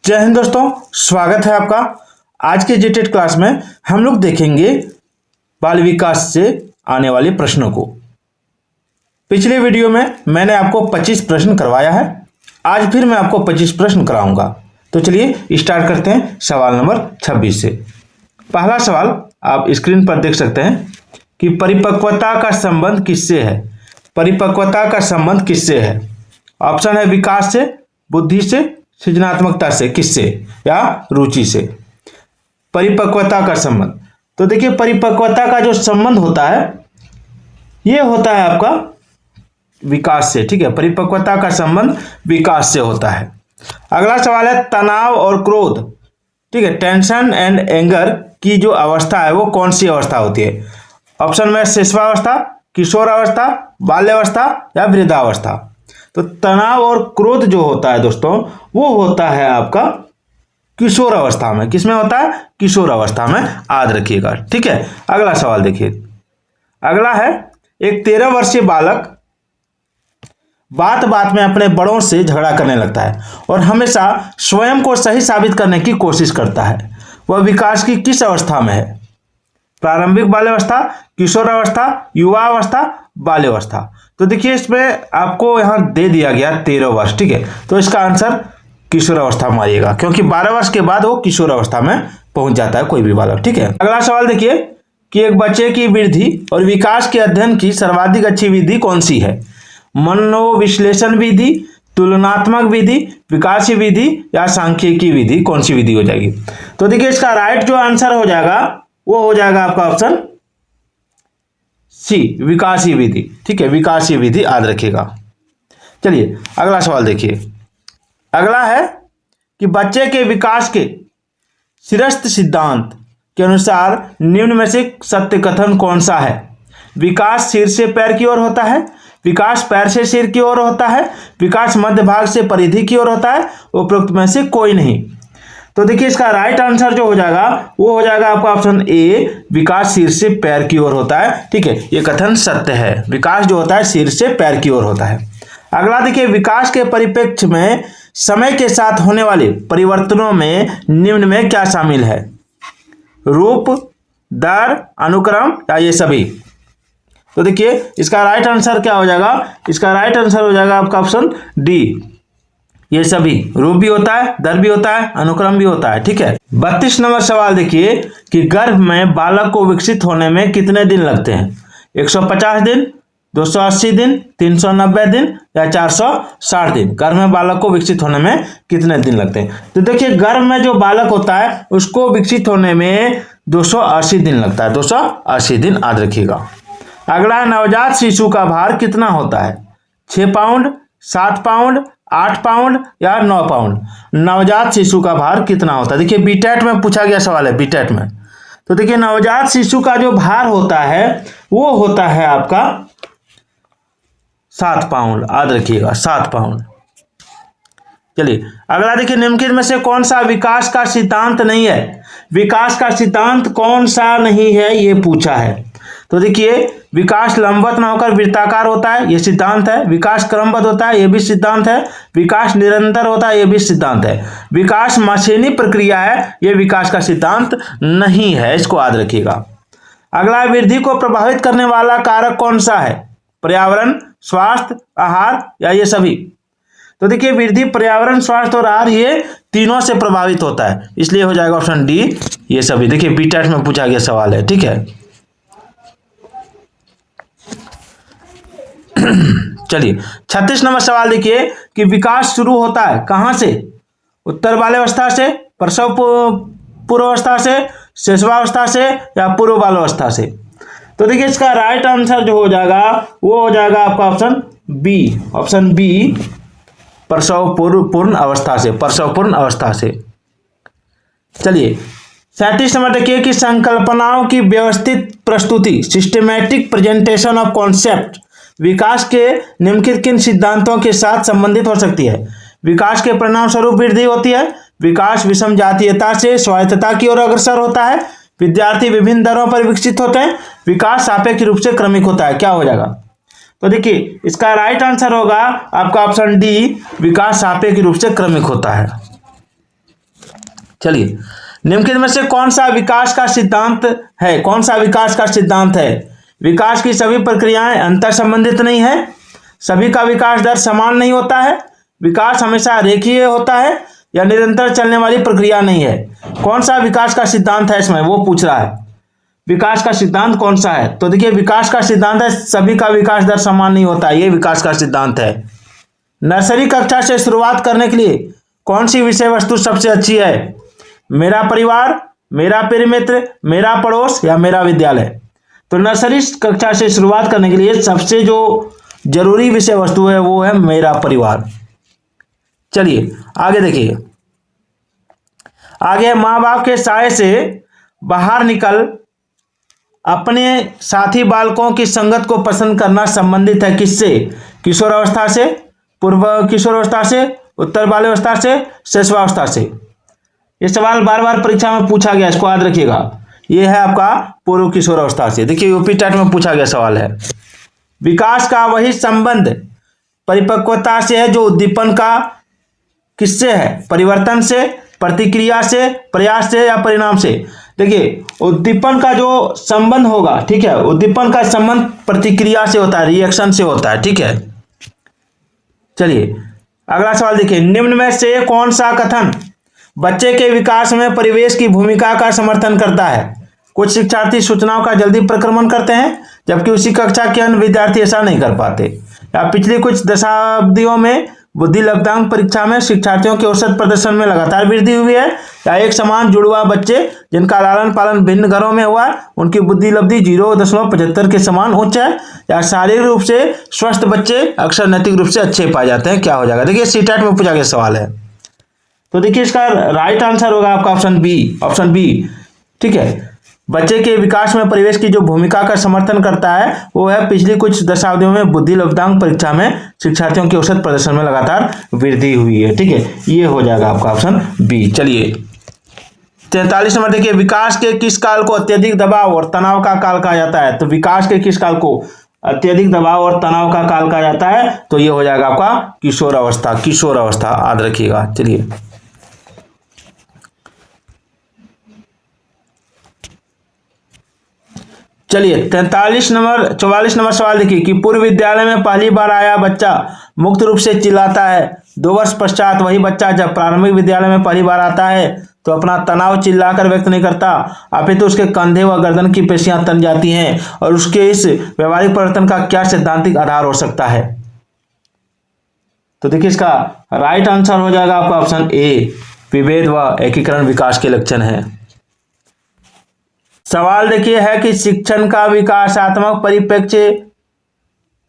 जय हिंद दोस्तों, स्वागत है आपका। आज के जीटेट क्लास में हम लोग देखेंगे बाल विकास से आने वाले प्रश्नों को। पिछले वीडियो में मैंने आपको 25 प्रश्न करवाया है, आज फिर मैं आपको 25 प्रश्न कराऊंगा। तो चलिए स्टार्ट करते हैं सवाल नंबर 26 से। पहला सवाल आप स्क्रीन पर देख सकते हैं कि परिपक्वता का संबंध किससे है। परिपक्वता का संबंध किससे है? ऑप्शन है विकास से, बुद्धि से, सृजनात्मकता से, किससे या रुचि से। परिपक्वता का संबंध, तो देखिए परिपक्वता का जो संबंध होता है ये होता है आपका विकास से। ठीक है, परिपक्वता का संबंध विकास से होता है। अगला सवाल है तनाव और क्रोध। ठीक है, टेंशन एंड एंगर की जो अवस्था है वो कौन सी अवस्था होती है? ऑप्शन में शिशुआवस्था, किशोरावस्था, बाल्यावस्था या वृद्धावस्था। तो तनाव और क्रोध जो होता है दोस्तों वो होता है आपका किशोर अवस्था में। किसमें होता है? किशोर अवस्था में, याद रखिएगा। ठीक है, अगला सवाल देखिए। अगला है एक 13 वर्षीय बालक बात बात में अपने बड़ों से झगड़ा करने लगता है और हमेशा स्वयं को सही साबित करने की कोशिश करता है। वह विकास की किस अवस्था में है? प्रारंभिक बाल्यावस्था, किशोरावस्था, युवावस्था, बाल्यावस्था। तो देखिए इसमें आपको यहां दे दिया गया 13 वर्ष। ठीक है, तो इसका आंसर किशोरावस्था मारिएगा, क्योंकि 12 वर्ष के बाद वो किशोरावस्था में पहुंच जाता है कोई भी बालक। ठीक है, अगला सवाल देखिए कि एक बच्चे की वृद्धि और विकास के अध्ययन की सर्वाधिक अच्छी विधि कौन सी है? मनोविश्लेषण विधि, तुलनात्मक विधि, विकासीय विधि या सांख्यिकी विधि, कौन सी विधि हो जाएगी? तो देखिए इसका राइट जो आंसर हो जाएगा वो हो जाएगा आपका ऑप्शन सी, विकासीय विधि। ठीक है, विकासीय विधि याद रखिएगा। चलिए अगला सवाल देखिए। अगला है कि बच्चे के विकास के शीर्षस्थ सिद्धांत के अनुसार निम्न में से सत्य कथन कौन सा है? विकास सिर से पैर की ओर होता है, विकास पैर से सिर की ओर होता है, विकास मध्य भाग से परिधि की ओर होता है, उपरोक्त में से कोई नहीं। तो देखिए इसका राइट आंसर जो हो जाएगा वो हो जाएगा आपका ऑप्शन ए, विकास सिर से पैर की ओर होता है। ठीक है, ये कथन सत्य है, विकास जो होता है सिर से पैर की ओर होता है। अगला देखिए, विकास के परिप्रेक्ष्य में समय के साथ होने वाले परिवर्तनों में निम्न में क्या शामिल है? रूप, दर, अनुक्रम या ये सभी? तो देखिए इसका राइट आंसर क्या हो जाएगा? इसका राइट आंसर हो जाएगा आपका ऑप्शन डी, ये सभी। रूप भी होता है, दर भी होता है, अनुक्रम भी होता है। ठीक है, 32 नंबर सवाल देखिए कि गर्भ में बालक को विकसित होने में कितने दिन लगते हैं? 150 दिन, 280 दिन, 390 दिन या 460 दिन। गर्भ में बालक को विकसित होने में कितने दिन लगते हैं? तो देखिए गर्भ में जो बालक होता है उसको विकसित होने में 280 दिन लगता है, 280 दिन याद रखिएगा। अगला है नवजात शिशु का भार कितना होता है? 6 पाउंड, 7 पाउंड, 8 पाउंड या 9 पाउंड। नवजात शिशु का भार कितना होता है? देखिए बीटेट में पूछा गया सवाल है, बीटेट में। तो देखिए नवजात शिशु का जो भार होता है वो होता है आपका 7 पाउंड, याद रखिएगा, 7 पाउंड। चलिए अगला देखिए, निम्नलिखित में से कौन सा विकास का सिद्धांत नहीं है? विकास का सिद्धांत कौन सा नहीं है ये पूछा है। तो देखिए विकास लंबवत न होकर वृत्ताकार होता है, ये सिद्धांत है। विकास क्रमबद्ध होता है, ये भी सिद्धांत है। विकास निरंतर होता है, ये भी सिद्धांत है। विकास मशीनी प्रक्रिया है, ये विकास का सिद्धांत नहीं है, इसको याद रखिएगा। अगला, वृद्धि को प्रभावित करने वाला कारक कौन सा है? पर्यावरण, स्वास्थ्य, आहार या ये सभी? तो देखिए वृद्धि पर्यावरण, स्वास्थ्य और आहार ये तीनों से प्रभावित होता है, इसलिए हो जाएगा ऑप्शन डी, ये सभी। देखिए बीटेट में पूछा गया सवाल है। ठीक है, चलिए 36 नंबर सवाल देखिए कि विकास शुरू होता है कहां से? उत्तर बाल्यावस्था से, प्रसव पूर्वावस्था से, शिशुआवस्था से या पूर्व बाल्यावस्था से? तो देखिए इसका राइट आंसर जो हो जाएगा वो हो जाएगा आपका ऑप्शन बी, ऑप्शन बी, प्रसव पूर्ण अवस्था से, प्रसव पूर्ण अवस्था से। चलिए 37 नंबर देखिए कि संकल्पनाओं की व्यवस्थित प्रस्तुति, सिस्टमैटिक प्रेजेंटेशन ऑफ कॉन्सेप्ट, विकास के निम्नलिखित किन सिद्धांतों के साथ संबंधित हो सकती है? विकास के परिणाम स्वरूप वृद्धि होती है, विकास विषम जातीयता से स्वायत्तता की ओर अग्रसर होता है, विद्यार्थी विभिन्न दरों पर विकसित होते हैं, विकास सापेक्ष रूप से क्रमिक होता है। क्या हो जाएगा? तो देखिए इसका राइट आंसर होगा आपका ऑप्शन डी, विकास सापेक्ष रूप से क्रमिक होता है। चलिए, निम्नलिखित में से कौन सा विकास का सिद्धांत है? कौन सा विकास का सिद्धांत है? विकास की सभी प्रक्रियाएं अंतर संबंधित नहीं है, सभी का विकास दर समान नहीं होता है, विकास हमेशा रेखीय होता है, या निरंतर चलने वाली प्रक्रिया नहीं है। कौन सा विकास का सिद्धांत है इसमें, वो पूछ रहा है। विकास का सिद्धांत कौन सा है? तो देखिए, विकास का सिद्धांत है सभी का विकास दर समान नहीं होता, ये विकास का सिद्धांत है। नर्सरी कक्षा से शुरुआत करने के लिए कौन सी विषय वस्तु सबसे अच्छी है? मेरा परिवार, मेरा प्रिय, मेरा पड़ोस, या मेरा विद्यालय। तो नर्सरी कक्षा से शुरुआत करने के लिए सबसे जो जरूरी विषय वस्तु है वो है मेरा परिवार। चलिए आगे देखिए, आगे माँ बाप के साये से बाहर निकल अपने साथी बालकों की संगत को पसंद करना संबंधित है किससे? किशोरावस्था से, पूर्व किशोरावस्था से, उत्तर बाल्यावस्था से, शैशवावस्था से। ये सवाल बार बार परीक्षा में पूछा गया, इसको याद रखिएगा। ये है आपका पूर्व किशोरावस्था से। देखिए, यूपी टेट में पूछा गया सवाल है। विकास का वही संबंध परिपक्वता से है जो उद्दीपन का किससे है? परिवर्तन से, प्रतिक्रिया से, प्रयास से, या परिणाम से। देखिए, उद्दीपन का जो संबंध होगा, ठीक है, उद्दीपन का संबंध प्रतिक्रिया से होता है, रिएक्शन से होता है, ठीक है। चलिए अगला सवाल देखिए, निम्न में से कौन सा कथन बच्चे के विकास में परिवेश की भूमिका का समर्थन करता है? कुछ शिक्षार्थी सूचनाओं का जल्दी प्रक्रमण करते हैं जबकि उसी कक्षा के अन्य विद्यार्थी ऐसा नहीं कर पाते, या पिछली कुछ दशाब्दियों में बुद्धि लब्धांक परीक्षा में शिक्षार्थियों के औसत प्रदर्शन में लगातार वृद्धि हुई है, या एक समान जुड़वा बच्चे जिनका लालन पालन भिन्न घरों में हुआ उनकी बुद्धि लब्धि 0.75 के समान उच्च है, या शारीरिक रूप से स्वस्थ बच्चे अक्सर नैतिक रूप से अच्छे पाए जाते हैं। क्या हो जाएगा? देखिए, सीटेट में पूछा गया सवाल है। तो देखिए, इसका राइट आंसर होगा आपका ऑप्शन बी, ऑप्शन बी, ठीक है। बच्चे के विकास में परिवेश की जो भूमिका का समर्थन करता है वो है पिछली कुछ दशाब्दियों में बुद्धि लब्धांक परीक्षा में शिक्षार्थियों के औसत प्रदर्शन में लगातार वृद्धि हुई है, ठीक है। ये हो जाएगा आपका ऑप्शन बी। चलिए 43 नंबर देखिए, विकास के किस काल को अत्यधिक दबाव और तनाव का काल कहा जाता है? तो विकास के किस काल को अत्यधिक दबाव और तनाव का काल कहा जाता है? तो ये हो जाएगा आपका किशोरावस्था, किशोरावस्था याद रखिएगा। चलिए चलिए 44 नंबर सवाल देखिए कि पूर्व विद्यालय में पहली बार आया बच्चा मुक्त रूप से चिल्लाता है, 2 वर्ष पश्चात वही बच्चा जब प्रारंभिक विद्यालय में पहली बार आता है तो अपना तनाव चिल्लाकर व्यक्त नहीं करता, अपितु उसके कंधे व गर्दन की पेशियां तन जाती हैं, और उसके इस व्यवहारिक परिवर्तन का क्या सैद्धांतिक आधार हो सकता है? तो देखिए, इसका राइट आंसर हो जाएगा आपका ऑप्शन ए, विभेद व एकीकरण विकास के लक्षण है। सवाल देखिए है कि शिक्षण का विकासात्मक परिप्रेक्ष्य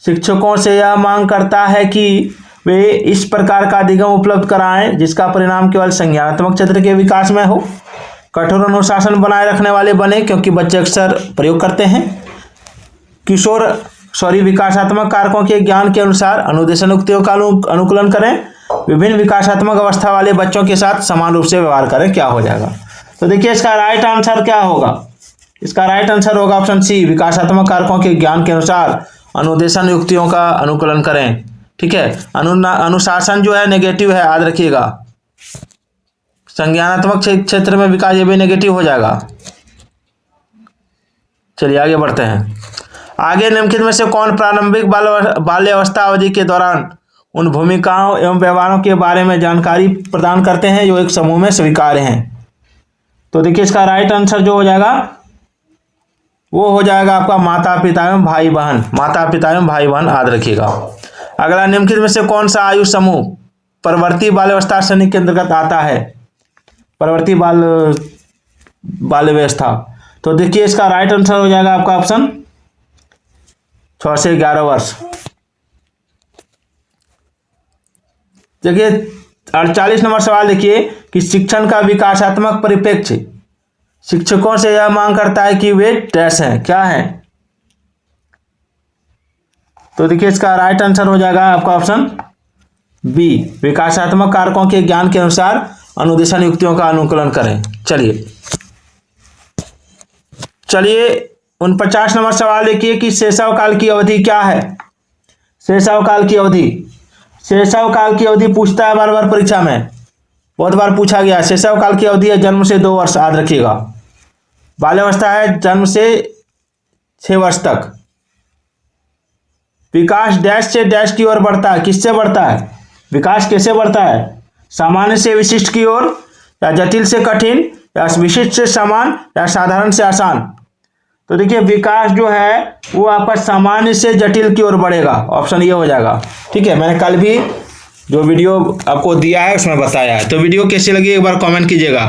शिक्षकों से यह मांग करता है कि वे इस प्रकार का अधिगम उपलब्ध कराएं जिसका परिणाम केवल संज्ञानात्मक क्षेत्र के विकास में हो, कठोर अनुशासन बनाए रखने वाले बने क्योंकि बच्चे अक्सर प्रयोग करते हैं, विकासात्मक कारकों के ज्ञान के अनुसार अनुदेशन युक्तियों का अनुकूलन करें, विभिन्न विकासात्मक अवस्था वाले बच्चों के साथ समान रूप से व्यवहार करें। क्या हो जाएगा? तो देखिए, इसका राइट आंसर क्या होगा? इसका राइट आंसर होगा ऑप्शन सी, विकासात्मक कारकों के ज्ञान के अनुसार अनुदेशन युक्तियों का अनुकूलन करें, ठीक है। अनुशासन जो है नेगेटिव है, याद रखिएगा। संज्ञानात्मक क्षेत्र में विकास ये भी नेगेटिव हो जाएगा। चलिए आगे बढ़ते हैं। आगे निम्नलिखित में से कौन प्रारंभिक बाल्यावस्था अवधि के दौरान उन भूमिकाओं एवं व्यवहारों के बारे में जानकारी प्रदान करते हैं जो एक समूह में स्वीकार्य हैं? तो देखिए, इसका राइट आंसर जो हो जाएगा वो हो जाएगा आपका माता पिता एवं भाई बहन, माता पिता एवं भाई बहन याद रखिएगा। अगला, निम्नलिखित में से कौन सा आयु समूह परवर्ती बाल्यावस्था श्रेणी के अंतर्गत आता है? परवर्ती बाल्यावस्था। तो देखिए, इसका राइट आंसर हो जाएगा आपका ऑप्शन 6 से 11 वर्ष। देखिए 48 नंबर सवाल देखिए कि शिक्षण का विकासात्मक परिप्रेक्ष्य शिक्षकों से यह मांग करता है कि वे डैश हैं, क्या है? तो देखिए, इसका राइट आंसर हो जाएगा आपका ऑप्शन बी, विकासात्मक कारकों के ज्ञान के अनुसार अनुदेशन युक्तियों का अनुकूलन करें। चलिए 49 नंबर सवाल देखिए कि शैशव काल की अवधि क्या है? शैशव काल की अवधि पूछता है बार बार परीक्षा में। बहुत बार पूछा गया। शैशव काल की अवधि है जन्म से 2 वर्ष, याद रखिएगा। बाल्यावस्था है जन्म से 6 वर्ष तक। विकास डैश से डैश की ओर बढ़ता है, किससे बढ़ता है? विकास कैसे बढ़ता है? सामान्य से विशिष्ट की ओर, या जटिल से कठिन, या विशिष्ट से समान, या साधारण से आसान? तो देखिए विकास जो है वो आपका सामान्य से जटिल की ओर बढ़ेगा, ऑप्शन ये हो जाएगा। ठीक है, मैंने कल भी जो वीडियो आपको दिया है उसमें बताया है। तो वीडियो कैसी लगी एक बार कमेंट कीजिएगा।